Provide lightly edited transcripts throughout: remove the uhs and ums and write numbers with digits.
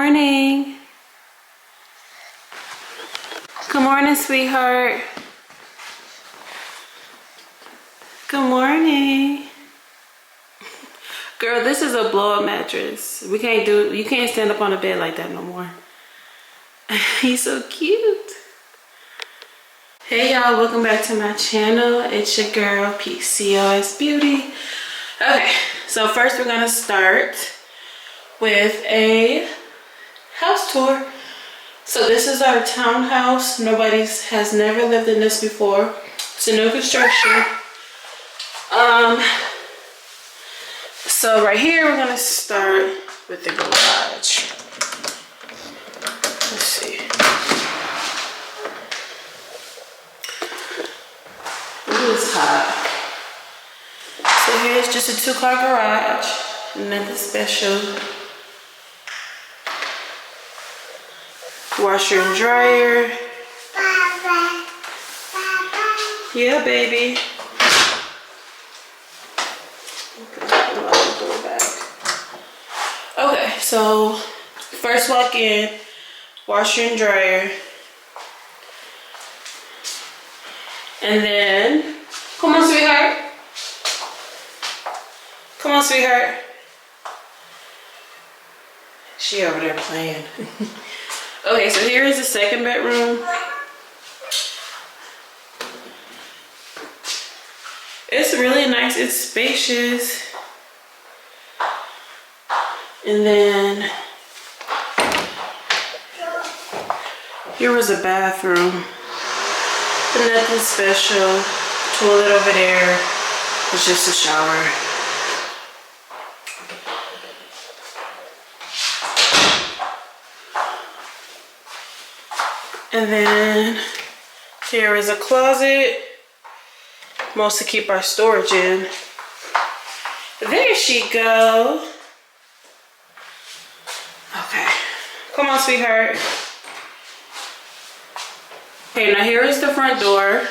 morning. Good morning, sweetheart. Good morning. Girl, this is a blow-up mattress. You can't stand up on a bed like that no more. He's so cute. Hey y'all, welcome back to my channel. It's your girl, PCOS Beauty. Okay, so first we're gonna start with a house tour. So this is our townhouse. Nobody has never lived in this before. It's a new construction. So right here we're gonna start with the garage. Let's see. It is hot. So here's just a 2-car garage. Nothing special. Washer and dryer. Yeah, baby. Okay, so first walk in, washer and dryer. And then, come on, sweetheart. Come on, sweetheart. She over there playing. Okay, so here is the second bedroom. It's really nice. It's spacious. And then here was a bathroom. But nothing special. Toilet over there. It's just a shower. And then here is a closet, mostly keep our storage in. There she go. Okay, come on, sweetheart. Okay, now here is the front door.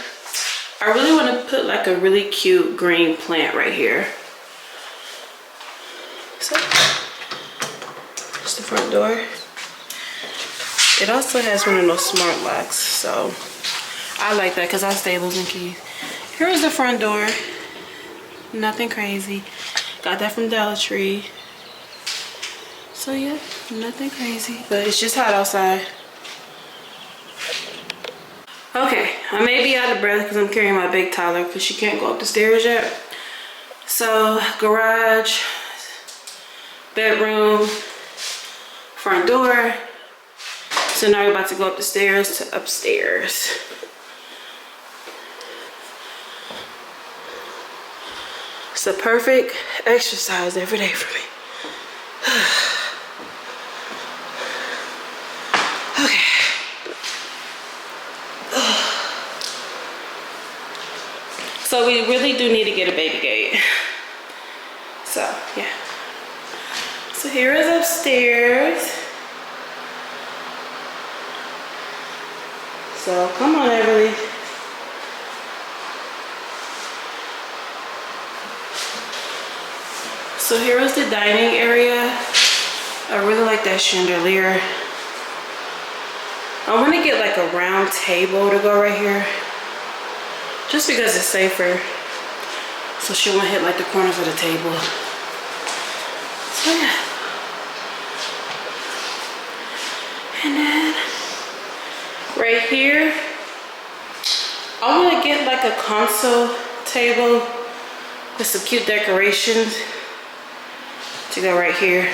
I really want to put like a really cute green plant right here. So, that's the front door. It also has one of those smart locks, so I like that because I stay losing keys. Here's the front door. Nothing crazy. Got that from Dollar Tree. So yeah, nothing crazy, but it's just hot outside. Okay, I may be out of breath because I'm carrying my big toddler because she can't go up the stairs yet. So garage, bedroom, front door. So now we're about to go up the stairs to upstairs. It's the perfect exercise every day for me. Okay. So we really do need to get a baby gate. So yeah. So here is upstairs. So come on, Everly. So here is the dining area. I really like that chandelier. I want to get like a round table to go right here. Just because it's safer. So she won't hit like the corners of the table. So yeah. And then right here, I want to get like a console table with some cute decorations to go right here.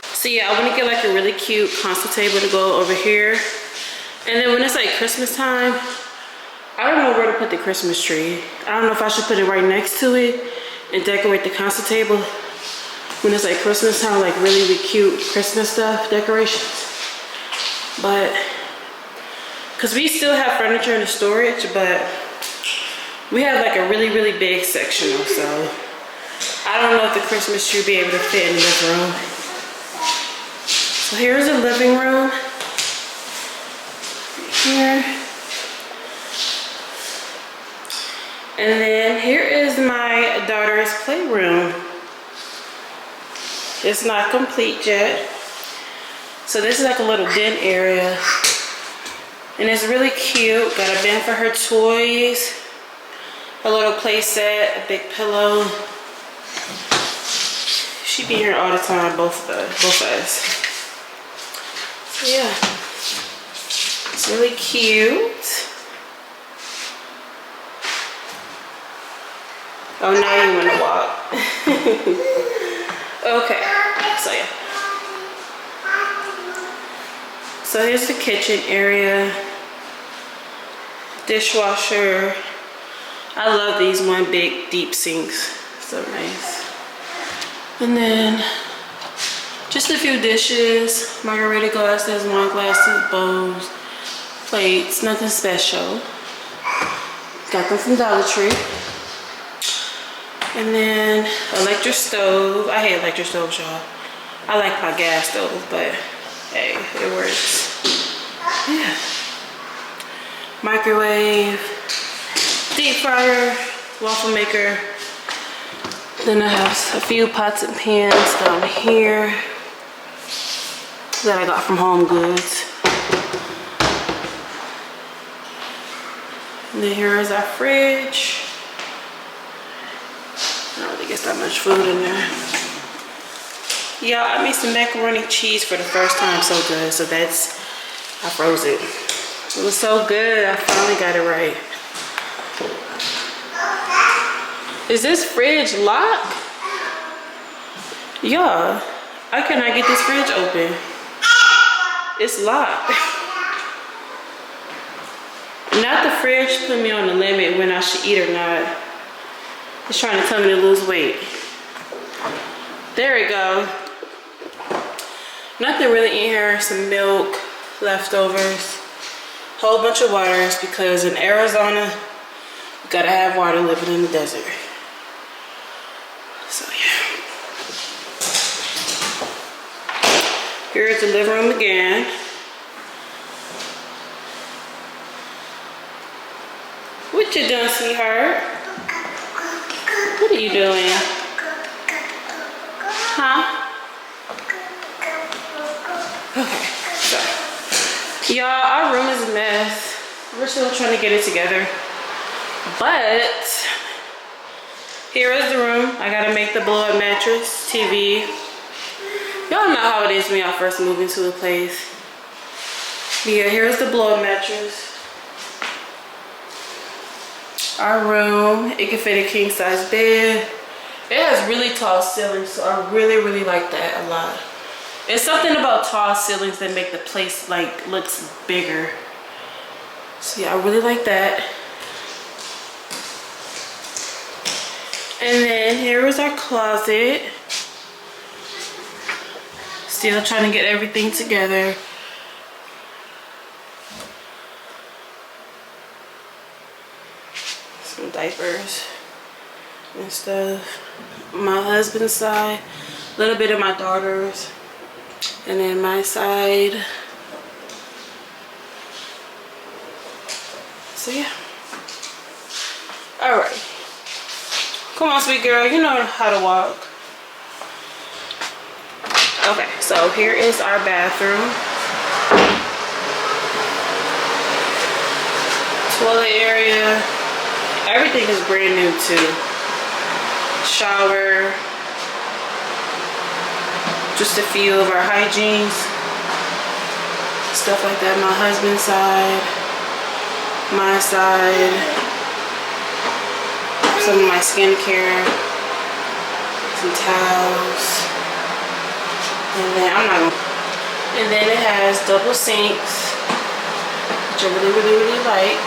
So yeah, I want to get like a really cute console table to go over here. And then when it's like Christmas time, I don't know where to put the Christmas tree. I don't know if I should put it right next to it and decorate the console table when it's like Christmas time, like really cute Christmas stuff, decorations. But because we still have furniture in the storage, but we have like a really big sectional, so I don't know if the Christmas tree will be able to fit in this room. So here's the living room. Here. And then here is my daughter's playroom. It's not complete yet. So this is like a little den area. And it's really cute. Got a bin for her toys. A little play set, a big pillow. She be here all the time, both of us. So yeah. It's really cute. Oh, now you want to walk. Okay, so yeah. So here's the kitchen area. Dishwasher. I love these one big deep sinks. So nice. And then just a few dishes. Margarita glasses, wine glasses, bowls, plates. Nothing special. Got them from Dollar Tree. And then electric stove. I hate electric stoves, y'all. I like my gas stove, but hey, it works. Yeah. Microwave, deep fryer, waffle maker. Then I have a few pots and pans down here that I got from Home Goods. And then here is our fridge. I don't really get that much food in there. Yeah, I made some macaroni cheese for the first time. So good. So that's, I froze it. It was so good. I finally got it right. Is this fridge locked? Yeah. I cannot get this fridge open. It's locked. Not the fridge put me on the limit when I should eat or not. It's trying to tell me to lose weight. There we go. Nothing really in here. Some milk, leftovers, whole bunch of waters because in Arizona, you gotta have water living in the desert. So yeah. Here's the living room again. What you doing, sweetheart? What are you doing? Huh? Okay, so y'all, our room is a mess. We're still trying to get it together. But here is the room. I gotta make the blow-up mattress, TV. Y'all know how it is when y'all first move into a place. But yeah, here's the blow-up mattress. Our room, it can fit a king-size bed. It has really tall ceilings, so I really like that a lot. It's something about tall ceilings that make the place like looks bigger. So yeah, I really like that. And then here is our closet. Still trying to get everything together. Some diapers and stuff. My husband's side, a little bit of my daughter's, and then my side. So yeah. All right. Come on, sweet girl. You know how to walk. Okay, so here is our bathroom. Toilet area. Everything is brand new too. Shower. Just a few of our hygienes. Stuff like that. My husband's side. My side. Some of my skincare. Some towels. And then and then it has double sinks, which I really like.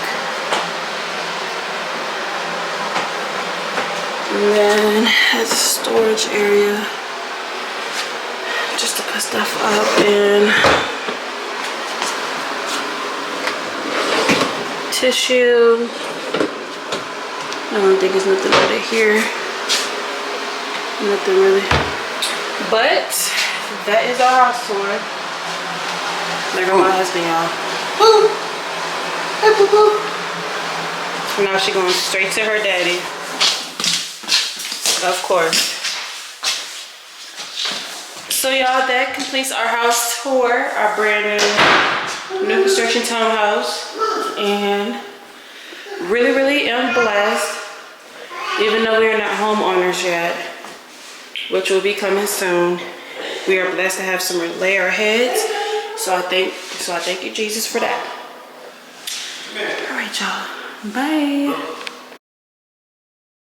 And then it has a storage area just to put stuff up in. Tissue. I don't think there's nothing really here. Nothing really. But that is our house tour. There go my husband, y'all. Boo! Hey, boo boo. Now she's going straight to her daddy. Of course. So y'all, that completes our house tour, our brand new construction townhouse. And really am blessed, even though we are not homeowners yet, which will be coming soon. We are blessed to have some lay our heads. So I thank you, Jesus, for that. All right, y'all. Bye.